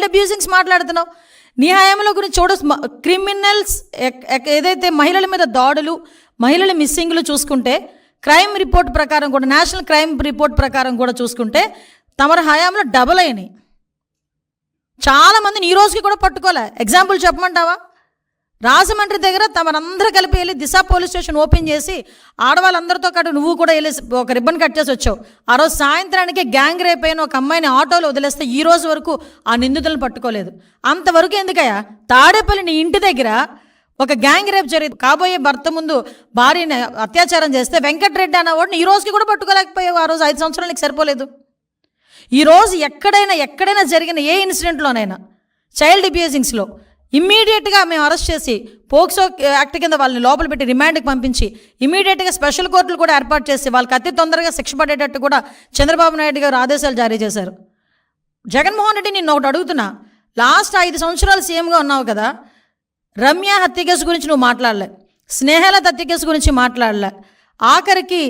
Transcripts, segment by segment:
Child abusings మాట్లాడుతున్నావు. నీ హయాంలో గురించి చూడ క్రిమినల్స్ ఏదైతే మహిళల మీద దాడులు, మహిళల మిస్సింగ్లు చూసుకుంటే క్రైమ్ రిపోర్ట్ ప్రకారం కూడా, నేషనల్ క్రైమ్ రిపోర్ట్ ప్రకారం కూడా చూసుకుంటే తమరి హయాంలో డబుల్ అయినాయి. చాలామందిని ఈ రోజుకి కూడా పట్టుకోలే. ఎగ్జాంపుల్ చెప్పమంటావా? రాజమండ్రి దగ్గర తమరందరూ కలిపి వెళ్ళి దిశ పోలీస్ స్టేషన్ ఓపెన్ చేసి ఆడవాళ్ళందరితో పాటు నువ్వు కూడా వెళ్ళి ఒక రిబ్బన్ కట్ చేసి వచ్చావు. ఆ రోజు సాయంత్రానికి గ్యాంగ్ రేప్ అయిన ఒక అమ్మాయిని ఆటోలో వదిలేస్తే ఈ రోజు వరకు ఆ నిందితులను పట్టుకోలేదు. అంతవరకు ఎందుకయ్యా? తాడేపల్లి నీ ఇంటి దగ్గర ఒక గ్యాంగ్ రేప్ జరిగింది. కాబోయే భర్త ముందు భార్యని అత్యాచారం చేస్తే వెంకటరెడ్డి అన్నవాడిని ఈ రోజుకి కూడా పట్టుకోలేకపోయావు. ఆ రోజు 5 సంవత్సరాలకి సరిపోలేదు. ఈరోజు ఎక్కడైనా జరిగిన ఏ ఇన్సిడెంట్లోనైనా చైల్డ్ అబ్యూజింగ్స్లో ఇమ్మీడియట్గా మేము అరెస్ట్ చేసి పోక్సో యాక్ట్ కింద వాళ్ళని లోపల పెట్టి రిమాండ్కి పంపించి ఇమ్మీడియట్గా స్పెషల్ కోర్టులు కూడా ఏర్పాటు చేసి వాళ్ళకి అతి తొందరగా శిక్ష పడేటట్టు కూడా చంద్రబాబు నాయుడు గారు ఆదేశాలు జారీ చేశారు. జగన్మోహన్ రెడ్డి నిన్ను ఒకటి అడుగుతున్నా, లాస్ట్ 5 సంవత్సరాలు సీఎంగా ఉన్నావు కదా, రమ్య హత్య కేసు గురించి నువ్వు మాట్లాడలే, స్నేహలత హత్య కేసు గురించి మాట్లాడలే, ఆఖరికి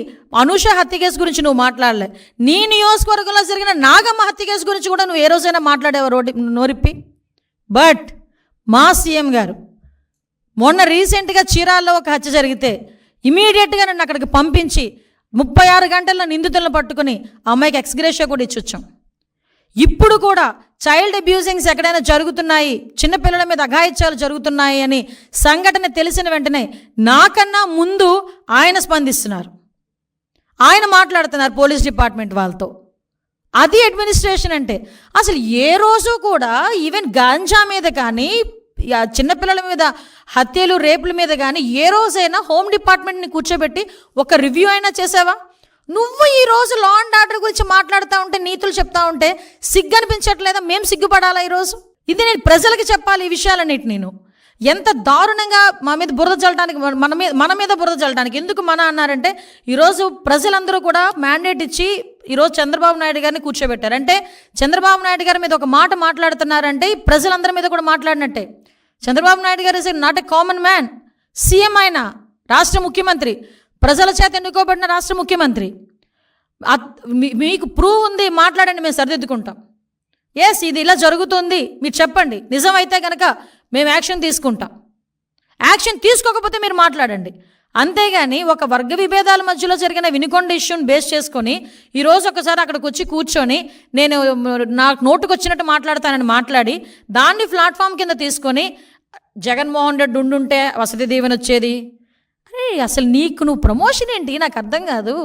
అనూష హత్య కేసు గురించి నువ్వు మాట్లాడలే, నీ నియోజకవర్గంలో జరిగిన నాగమ్మ హత్య కేసు గురించి కూడా నువ్వు ఏ రోజైనా మాట్లాడేవా నోరిప్పి? బట్ మా సీఎం గారు మొన్న రీసెంట్గా చీరాల్లో ఒక హత్య జరిగితే ఇమీడియట్గా నన్ను అక్కడికి పంపించి 36 గంటల్లో నిందితులను పట్టుకుని అమ్మాయికి ఎక్స్గ్రేషియా కూడా ఇచ్చొచ్చాం. ఇప్పుడు కూడా చైల్డ్ అబ్యూజింగ్స్ ఎక్కడైనా జరుగుతున్నాయి, చిన్నపిల్లల మీద అఘాయిత్యాలు జరుగుతున్నాయి అని సంఘటన తెలిసిన వెంటనే నాకన్నా ముందు ఆయన స్పందిస్తున్నారు, ఆయన మాట్లాడుతున్నారు పోలీస్ డిపార్ట్మెంట్ వాళ్ళతో. అది అడ్మినిస్ట్రేషన్ అంటే. అసలు ఏ రోజు కూడా ఈవెన్ గాంజా మీద కానీ, చిన్నపిల్లల మీద హత్యలు రేపుల మీద కానీ ఏ రోజైనా హోమ్ డిపార్ట్మెంట్ని కూర్చోబెట్టి ఒక రివ్యూ అయినా చేసావా? నువ్వు ఈరోజు లా అండ్ ఆర్డర్ గురించి మాట్లాడుతూ ఉంటే, నీతులు చెప్తా ఉంటే సిగ్గు అనిపించట్లేదా? మేము సిగ్గుపడాలా ఈరోజు? ఇది నేను ప్రజలకి చెప్పాలి ఈ విషయాలన్నిటి. నేను ఎంత దారుణంగా మా మీద బురద చల్లడానికి, మన మీద బురద చల్లడానికి ఎందుకు మన అన్నారంటే, ఈరోజు ప్రజలందరూ కూడా మ్యాండేట్ ఇచ్చి ఈరోజు చంద్రబాబు నాయుడు గారిని కూర్చోబెట్టారు. అంటే చంద్రబాబు నాయుడు గారి మీద ఒక మాట మాట్లాడుతున్నారంటే ప్రజలందరి మీద కూడా మాట్లాడినట్టే. చంద్రబాబు నాయుడు గారు is not a common man. CM ఆయన, రాష్ట్ర ముఖ్యమంత్రి, ప్రజల చేత ఎన్నుకోబడిన రాష్ట్ర ముఖ్యమంత్రి. మీకు ప్రూవ్ ఉంది, మాట్లాడండి, మేము సరిదిద్దుకుంటాం. ఎస్, ఇది ఇలా జరుగుతుంది, మీరు చెప్పండి, నిజమైతే కనుక మేము యాక్షన్ తీసుకుంటాం. యాక్షన్ తీసుకోకపోతే మీరు మాట్లాడండి. అంతేగాని ఒక వర్గ విభేదాల మధ్యలో జరిగిన వినుకొండ ఇష్యూని బేస్ చేసుకొని ఈరోజు ఒకసారి అక్కడికి వచ్చి కూర్చొని నేను నాకు నోటుకు వచ్చినట్టు మాట్లాడతానని మాట్లాడి దాన్ని ప్లాట్ఫామ్ కింద తీసుకొని జగన్మోహన్ రెడ్డి ఉండుంటే వసతి దీవెన వచ్చేది. అరే అసలు నువ్వు ప్రమోషన్ ఏంటి నాకు అర్థం కాదు.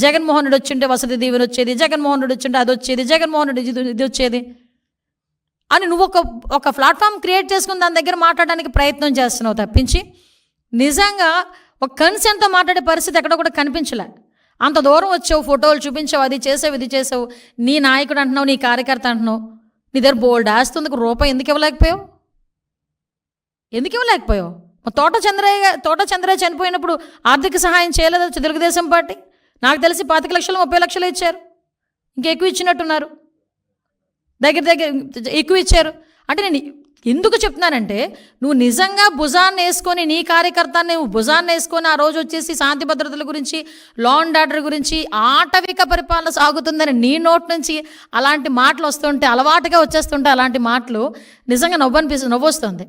జగన్మోహన్ రెడ్డి వచ్చింటే వసతి దీవెన వచ్చేది, జగన్మోహన్ రెడ్డి వచ్చింటే అది వచ్చేది, జగన్మోహన్ రెడ్డి ఇది వచ్చేది అని నువ్వు ఒక ప్లాట్ఫామ్ క్రియేట్ చేసుకుని దాని దగ్గర మాట్లాడడానికి ప్రయత్నం చేస్తున్నావు తప్పించి నిజంగా ఒక కన్సెంట్తో మాట్లాడే పరిస్థితి ఎక్కడ కూడా కనిపించలే. అంత దూరం వచ్చావు, ఫోటోలు చూపించావు, అది చేసావు, ఇది చేసావు, నీ నాయకుడు అంటున్నావు, నీ కార్యకర్త అంటున్నావు, నీ దగ్గర బోల్డ్ ఆస్తుంది, రూపాయి ఎందుకు ఇవ్వలేకపోయావు? తోట చంద్రయ్య చనిపోయినప్పుడు ఆర్థిక సహాయం చేయలేదు తెలుగుదేశం పార్టీ. నాకు తెలిసి 25 లక్షలు 30 లక్షలు ఇచ్చారు, ఇంకెక్కువ ఇచ్చినట్టున్నారు, దగ్గర ఎక్కువ ఇచ్చారు. అంటే నేను ఎందుకు చెప్తున్నానంటే, నువ్వు నిజంగా భుజాన్ని వేసుకొని, నీ కార్యకర్తని నువ్వు భుజాన్ని వేసుకొని ఆ రోజు వచ్చేసి శాంతి భద్రతల గురించి, లా అండ్ ఆర్డర్ గురించి, ఆటవిక పరిపాలన సాగుతుందని నీ నోట్ నుంచి అలాంటి మాటలు వస్తుంటే, అలవాటుగా వచ్చేస్తుంటే అలాంటి మాటలు నిజంగా నవ్వు వస్తుంది.